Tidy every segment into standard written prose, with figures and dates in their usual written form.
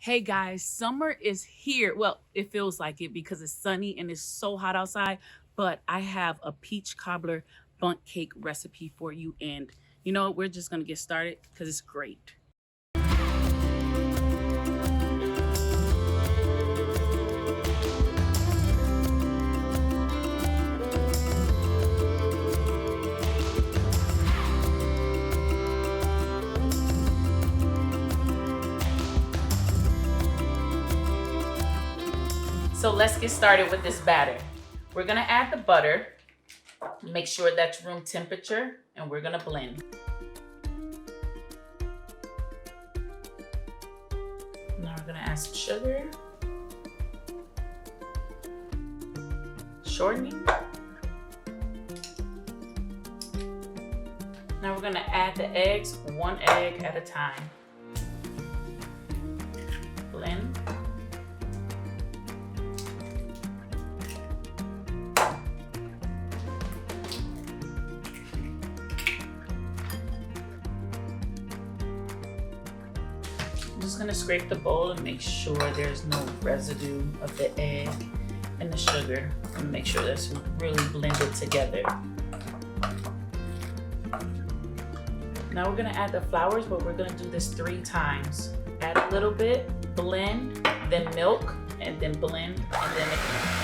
Hey guys, summer is here. Well, it feels like it because it's sunny and it's so hot outside, but I have a peach cobbler bundt cake recipe for you. And you know what? We're just going to get started because it's great. So let's get started with this batter. We're going to add the butter, make sure that's room temperature, and we're going to blend. Now we're going to add some sugar, shortening. Now we're going to add the eggs, one egg at a time. Blend. I'm just going to scrape the bowl and make sure there's no residue of the egg and the sugar, and make sure that's really blended together. Now we're going to add the flours, but we're going to do this 3 times. Add a little bit, blend, then milk, and then blend, and then again.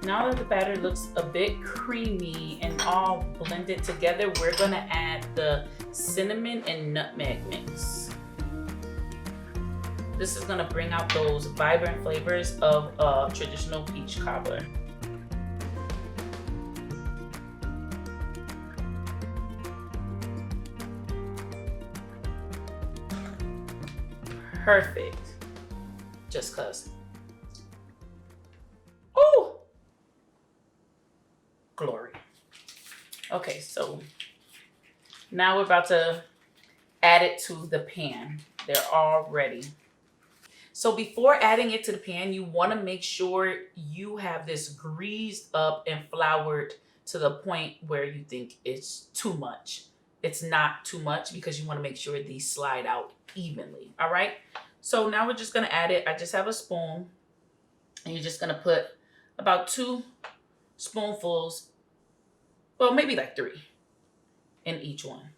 Now that the batter looks a bit creamy and all blended together, we're going to add the cinnamon and nutmeg mix. This is going to bring out those vibrant flavors of traditional peach cobbler. Perfect. Just cause. Oh! Glory. Okay, so now we're about to add it to the pan. They're all ready. So before adding it to the pan, you want to make sure you have this greased up and floured to the point where you think it's too much. It's not too much because you want to make sure these slide out evenly. All right. So now we're just going to add it. I just have a spoon, and you're just going to put about 2 spoonfuls, well, maybe like 3 in each one.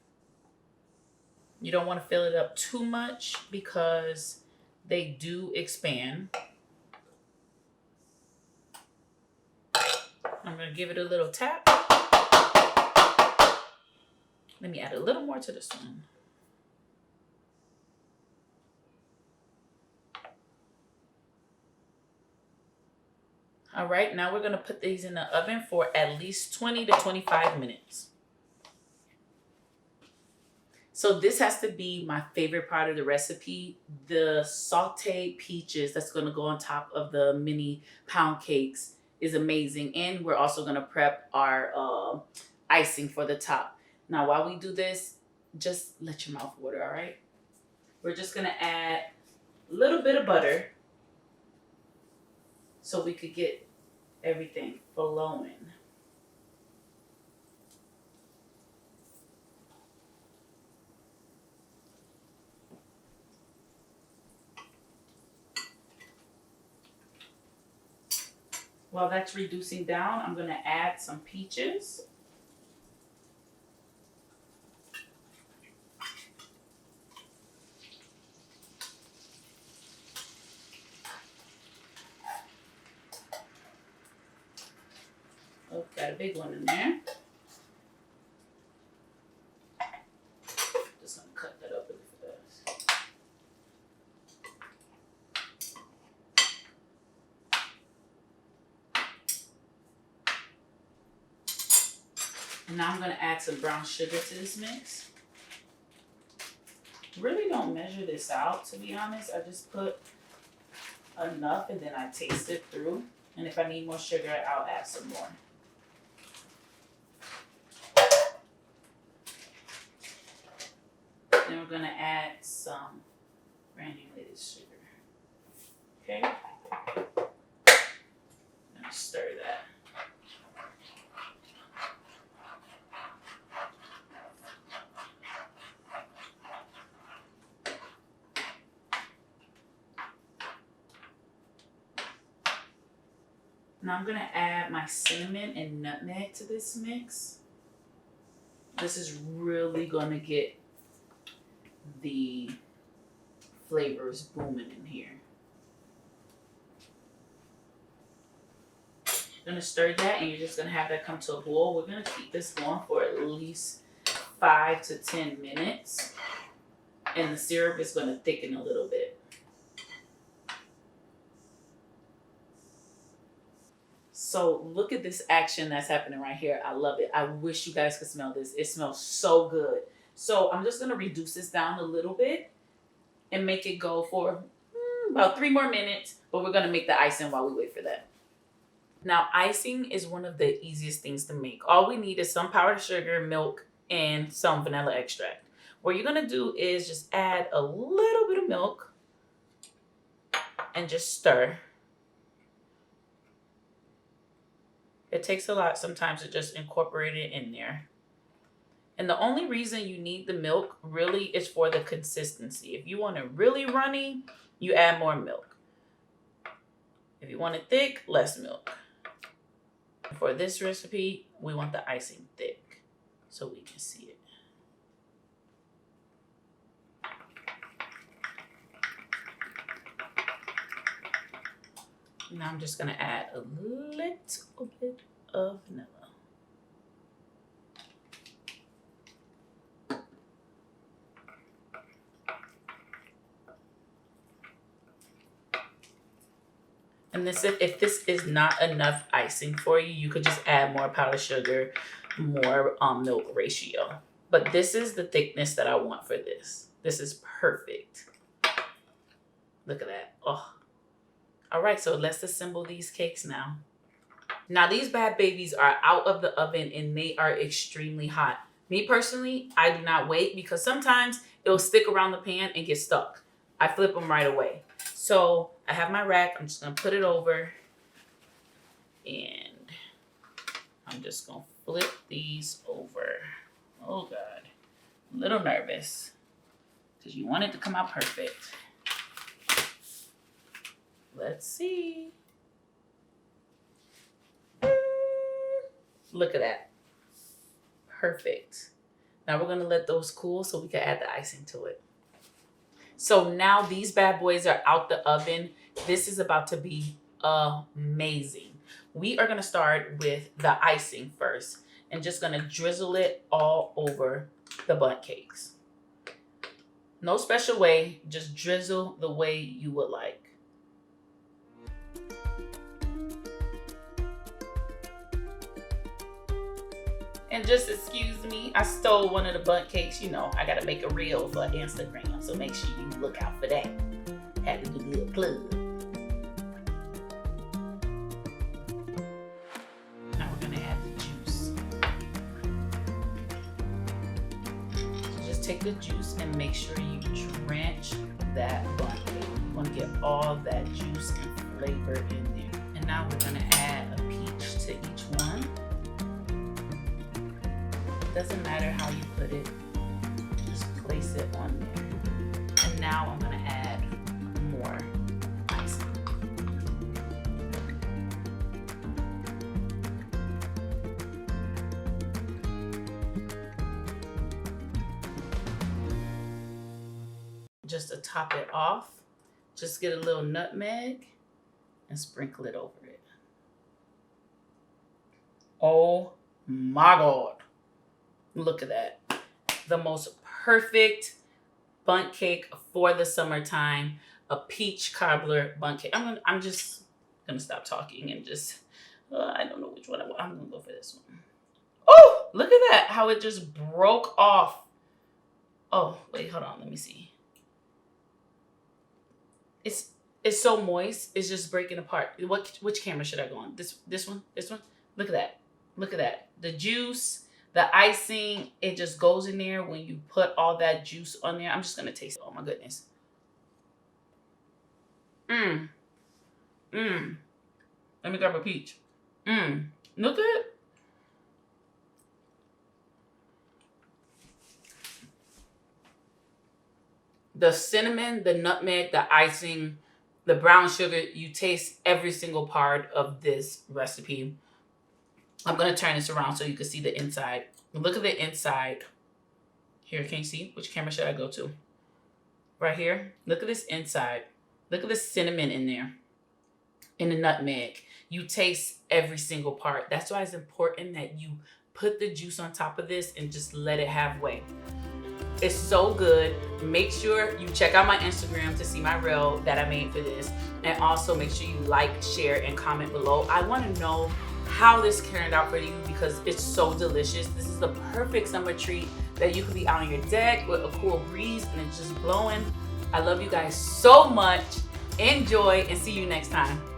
You don't want to fill it up too much because they do expand. I'm going to give it a little tap. Let me add a little more to this one. All right, now we're going to put these in the oven for at least 20 to 25 minutes. So this has to be my favorite part of the recipe, the sauteed peaches that's going to go on top of the mini pound cakes is amazing. And we're also going to prep our icing for the top. Now, while we do this, just let your mouth water, all right? We're just going to add a little bit of butter so we could get everything flowing. While that's reducing down, I'm going to add some peaches. Oh, got a big one in there. Just going to cut that up really fast. And now I'm going to add some brown sugar to this mix. Really don't measure this out, to be honest. I just put enough and then I taste it through. And if I need more sugar, I'll add some more. Then we're going to add some granulated sugar. Okay? Now I'm gonna add my cinnamon and nutmeg to this mix. This is really gonna get the flavors booming in here. You're gonna stir that and you're just gonna have that come to a boil. We're gonna keep this going for at least 5 to 10 minutes. And the syrup is gonna thicken a little bit. So look at this action that's happening right here. I love it. I wish you guys could smell this. It smells so good. So I'm just gonna reduce this down a little bit and make it go for about 3 more minutes, but we're gonna make the icing while we wait for that. Now, icing is one of the easiest things to make. All we need is some powdered sugar, milk, and some vanilla extract. What you're gonna do is just add a little bit of milk and just stir. It takes a lot sometimes to just incorporate it in there. And the only reason you need the milk really is for the consistency. If you want it really runny, you add more milk. If you want it thick, less milk. For this recipe, we want the icing thick so we can see it. Now I'm just gonna add a little bit of vanilla. And this, if this is not enough icing for you, you could just add more powdered sugar, more milk ratio. But this is the thickness that I want for this. This is perfect. Look at that. Oh. All right, so let's assemble these cakes now. Now these bad babies are out of the oven and they are extremely hot. Me personally, I do not wait because sometimes it'll stick around the pan and get stuck. I flip them right away. So I have my rack. I'm just gonna put it over and I'm just gonna flip these over. Oh God, a little nervous because you want it to come out perfect. Let's see. Look at that. Perfect. Now we're gonna let those cool so we can add the icing to it. So now these bad boys are out the oven. This is about to be amazing. We are gonna start with the icing first and just gonna drizzle it all over the bundt cakes. No special way, just drizzle the way you would like. And just excuse me, I stole one of the bundt cakes. You know, I gotta make a reel for Instagram, so make sure you look out for that. Had to do a little plug. Now we're gonna add the juice. So just take the juice and make sure you drench that bundt cake. You wanna get all that juice and flavor in there. And now we're gonna add a peach to each one. Doesn't matter how you put it, just place it on there. And now I'm gonna add more icing. Just to top it off, just get a little nutmeg and sprinkle it over it. Oh my God. Look at that. The most perfect bundt cake for the summertime. A peach cobbler bundt cake. I'm just gonna stop talking and just, I don't know which one I want. I'm gonna go for this one. Oh, look at that. How it just broke off. Oh, wait, hold on. Let me see. It's so moist. It's just breaking apart. Which camera should I go on? This one? This one? Look at that. Look at that. The juice. The icing, it just goes in there when you put all that juice on there. I'm just gonna taste it. Oh my goodness. Let me grab a peach. Look at it. The cinnamon, the nutmeg, the icing, the brown sugar, you taste every single part of this recipe. I'm going to turn this around so you can see the inside. Look at the inside. Here, can you see? Which camera should I go to? Right here. Look at this inside. Look at the cinnamon in there. And the nutmeg. You taste every single part. That's why it's important that you put the juice on top of this and just let it have way. It's so good. Make sure you check out my Instagram to see my reel that I made for this. And also make sure you like, share, and comment below. I want to know how this turned out for you because it's so delicious. This is the perfect summer treat that you could be out on your deck with a cool breeze and it's just blowing. I love you guys so much. Enjoy and see you next time.